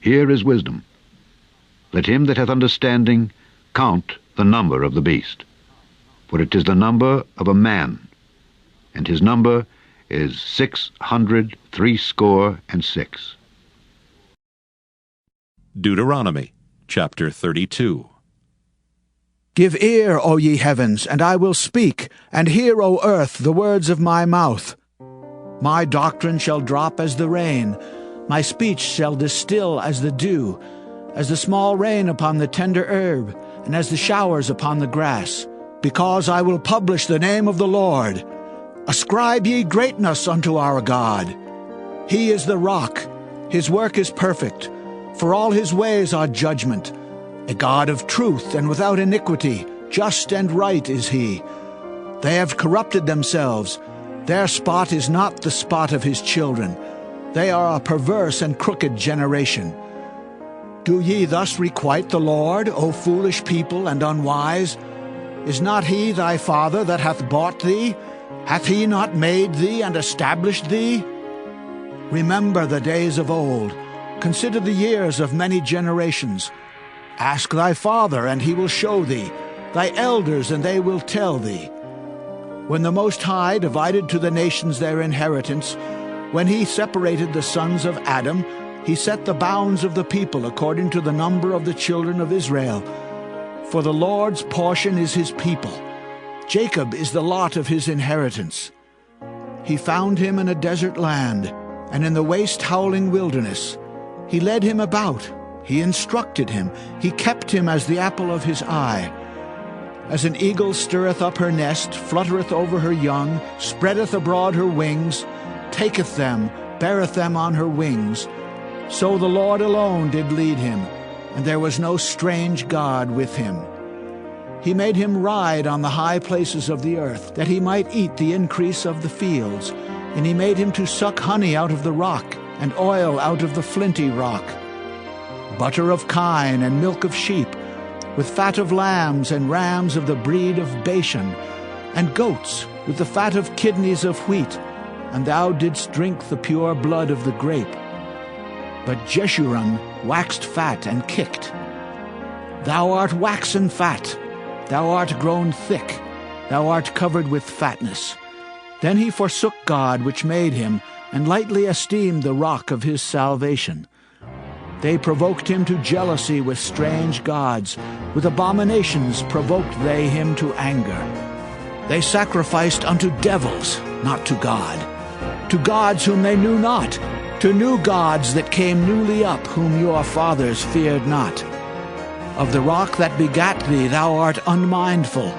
Here is wisdom. Let him that hath understanding count the number of the beast, for it is the number of a man, and his number is 666. Deuteronomy chapter 32. Give ear, O ye heavens, and I will speak, and hear, O earth, the words of my mouth. My doctrine shall drop as the rain, my speech shall distill as the dew, as the small rain upon the tender herb, and as the showers upon the grass. Because I will publish the name of the Lord. Ascribe ye greatness unto our God. He is the rock, his work is perfect, for all his ways are judgment. A God of truth and without iniquity, just and right is he. They have corrupted themselves. Their spot is not the spot of his children. They are a perverse and crooked generation. Do ye thus requite the Lord, O foolish people and unwise? Is not he thy father that hath bought thee? Hath he not made thee and established thee? Remember the days of old. Consider the years of many generations. Ask thy father, and he will show thee, thy elders, and they will tell thee. When the Most High divided to the nations their inheritance, when he separated the sons of Adam, he set the bounds of the people according to the number of the children of Israel. For the Lord's portion is his people. Jacob is the lot of his inheritance. He found him in a desert land, and in the waste howling wilderness. He led him about. He instructed him. He kept him as the apple of his eye. As an eagle stirreth up her nest, fluttereth over her young, spreadeth abroad her wings, taketh them, beareth them on her wings. So the Lord alone did lead him, and there was no strange God with him. He made him ride on the high places of the earth, that he might eat the increase of the fields. And he made him to suck honey out of the rock, and oil out of the flinty rock. Butter of kine and milk of sheep, with fat of lambs and rams of the breed of Bashan, and goats with the fat of kidneys of wheat, and thou didst drink the pure blood of the grape. But Jeshurun waxed fat and kicked. Thou art waxen fat, thou art grown thick, thou art covered with fatness. Then he forsook God which made him, and lightly esteemed the rock of his salvation. They provoked him to jealousy with strange gods. With abominations provoked they him to anger. They sacrificed unto devils, not to God, to gods whom they knew not, to new gods that came newly up, whom your fathers feared not. Of the rock that begat thee thou art unmindful,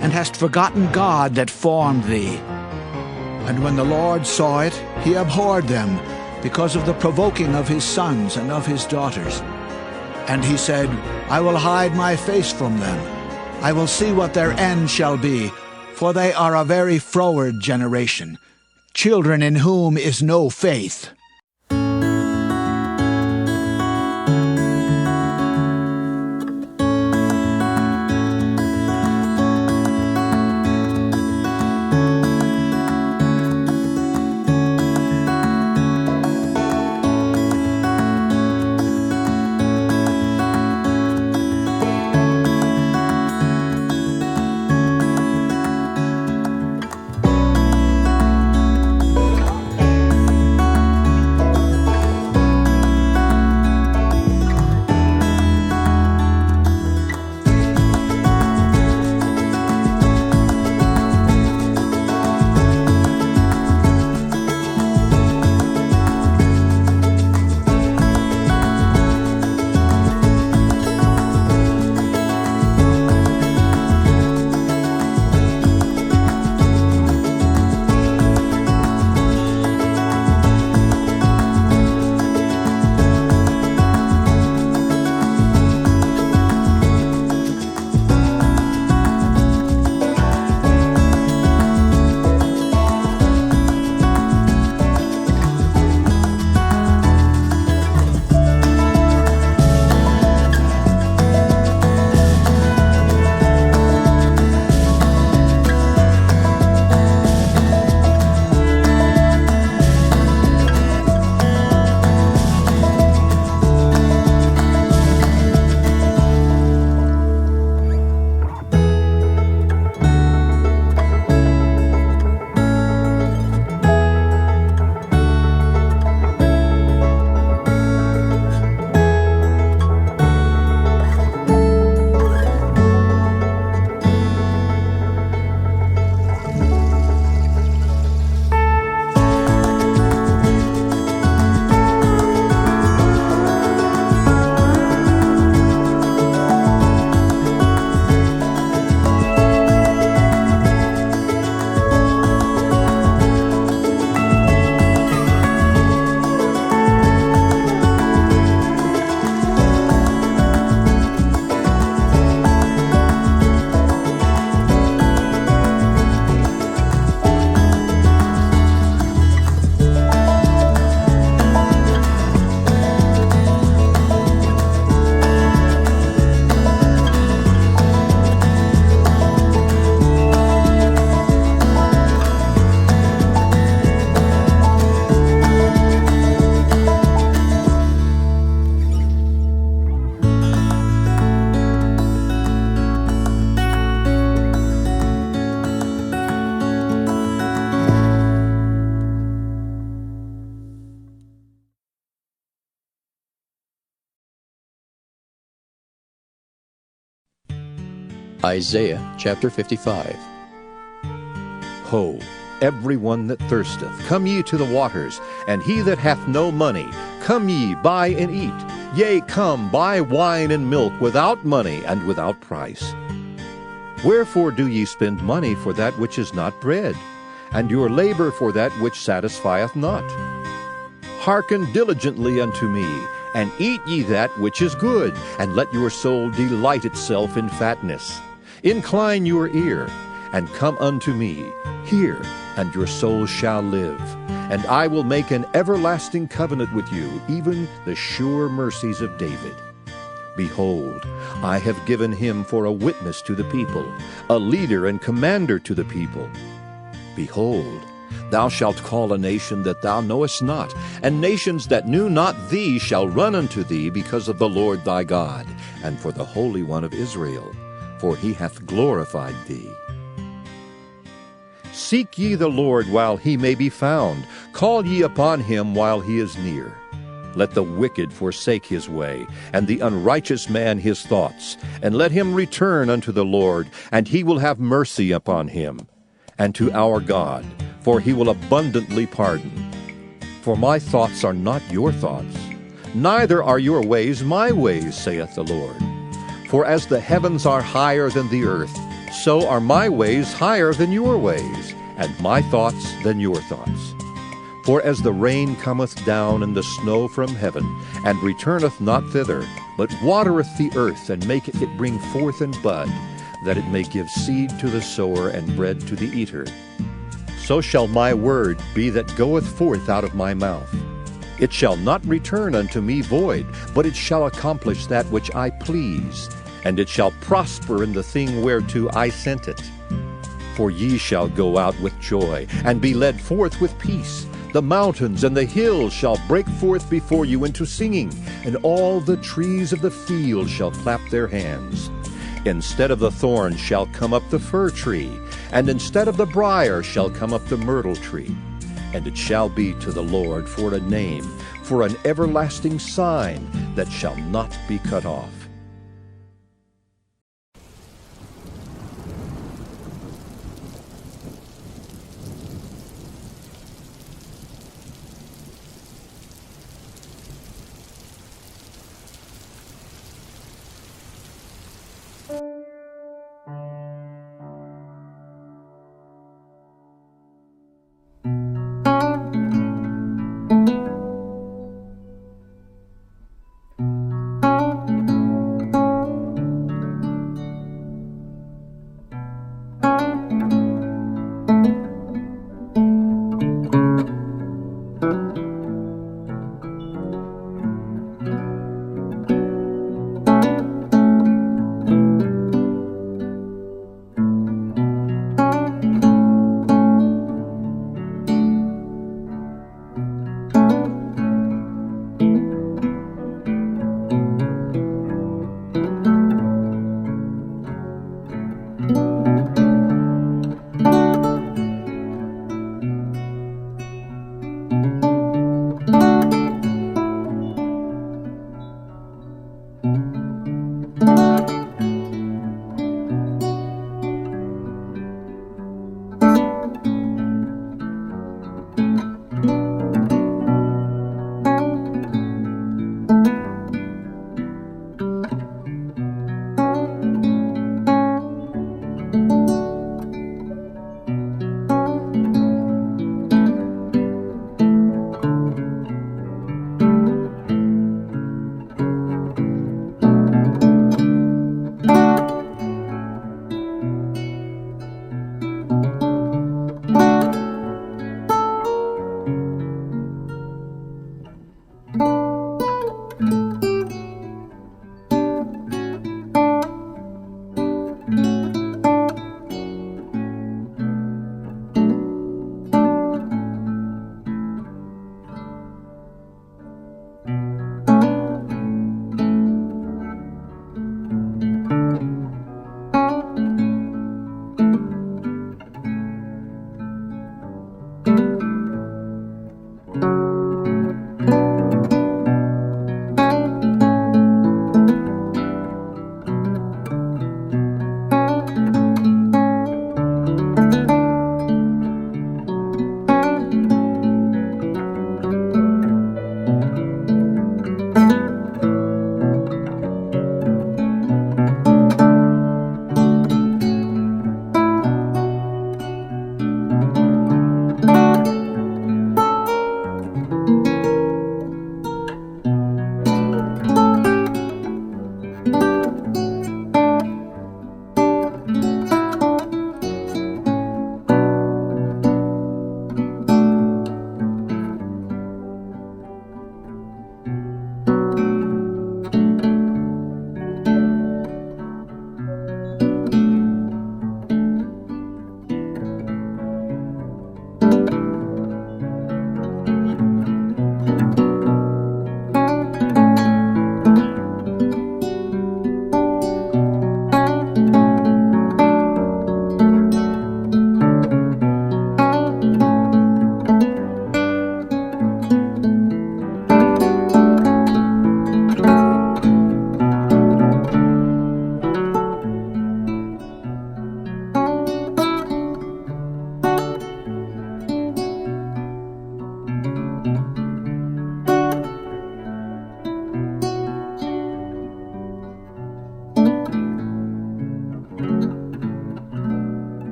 and hast forgotten God that formed thee. And when the Lord saw it, he abhorred them, because of the provoking of his sons and of his daughters. And he said, I will hide my face from them. I will see what their end shall be, for they are a very froward generation, children in whom is no faith. Isaiah chapter 55. Ho, every one that thirsteth, come ye to the waters, and he that hath no money, come ye, buy and eat. Yea, come, buy wine and milk without money and without price. Wherefore do ye spend money for that which is not bread, and your labor for that which satisfieth not? Hearken diligently unto me, and eat ye that which is good, and let your soul delight itself in fatness. Incline your ear, and come unto me. Hear, and your soul shall live. And I will make an everlasting covenant with you, even the sure mercies of David. Behold, I have given him for a witness to the people, a leader and commander to the people. Behold, thou shalt call a nation that thou knowest not, and nations that knew not thee shall run unto thee because of the Lord thy God, and for the Holy One of Israel, for he hath glorified thee. Seek ye the Lord while he may be found. Call ye upon him while he is near. Let the wicked forsake his way, and the unrighteous man his thoughts. And let him return unto the Lord, and he will have mercy upon him. And to our God, for he will abundantly pardon. For my thoughts are not your thoughts, neither are your ways my ways, saith the Lord. For as the heavens are higher than the earth, so are my ways higher than your ways, and my thoughts than your thoughts. For as the rain cometh down and the snow from heaven, and returneth not thither, but watereth the earth, and maketh it bring forth and bud, that it may give seed to the sower and bread to the eater, so shall my word be that goeth forth out of my mouth. It shall not return unto me void, but it shall accomplish that which I please, and it shall prosper in the thing whereto I sent it. For ye shall go out with joy, and be led forth with peace. The mountains and the hills shall break forth before you into singing, and all the trees of the field shall clap their hands. Instead of the thorn shall come up the fir tree, and instead of the brier shall come up the myrtle tree. And it shall be to the Lord for a name, for an everlasting sign that shall not be cut off.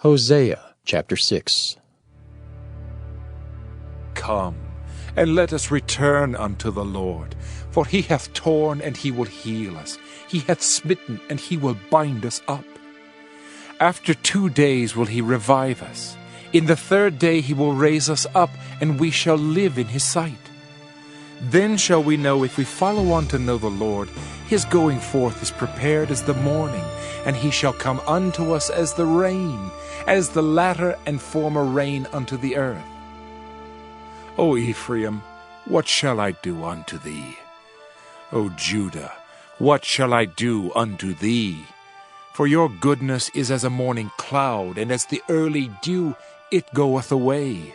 Hosea chapter 6. Come, and let us return unto the Lord. For he hath torn, and he will heal us. He hath smitten, and he will bind us up. After 2 days will he revive us. In the 3rd day he will raise us up, and we shall live in his sight. Then shall we know, if we follow on to know the Lord, his going forth is prepared as the morning, and he shall come unto us as the rain, as the latter and former rain unto the earth. O Ephraim, what shall I do unto thee? O Judah, what shall I do unto thee? For your goodness is as a morning cloud, and as the early dew it goeth away.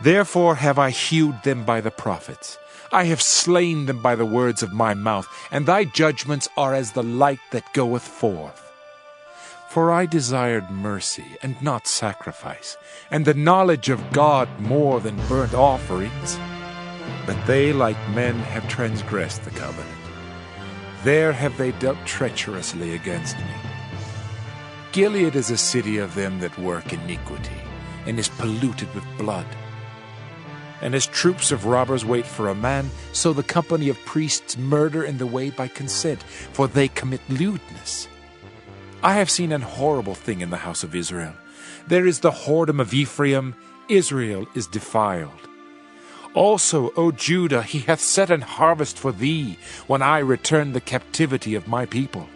Therefore have I hewed them by the prophets. I have slain them by the words of my mouth, and thy judgments are as the light that goeth forth. For I desired mercy, and not sacrifice, and the knowledge of God more than burnt offerings. But they, like men, have transgressed the covenant. There have they dealt treacherously against me. Gilead is a city of them that work iniquity, and is polluted with blood. And as troops of robbers wait for a man, so the company of priests murder in the way by consent, for they commit lewdness. I have seen an horrible thing in the house of Israel. There is the whoredom of Ephraim, Israel is defiled. Also, O Judah, he hath set an harvest for thee, when I return the captivity of my people.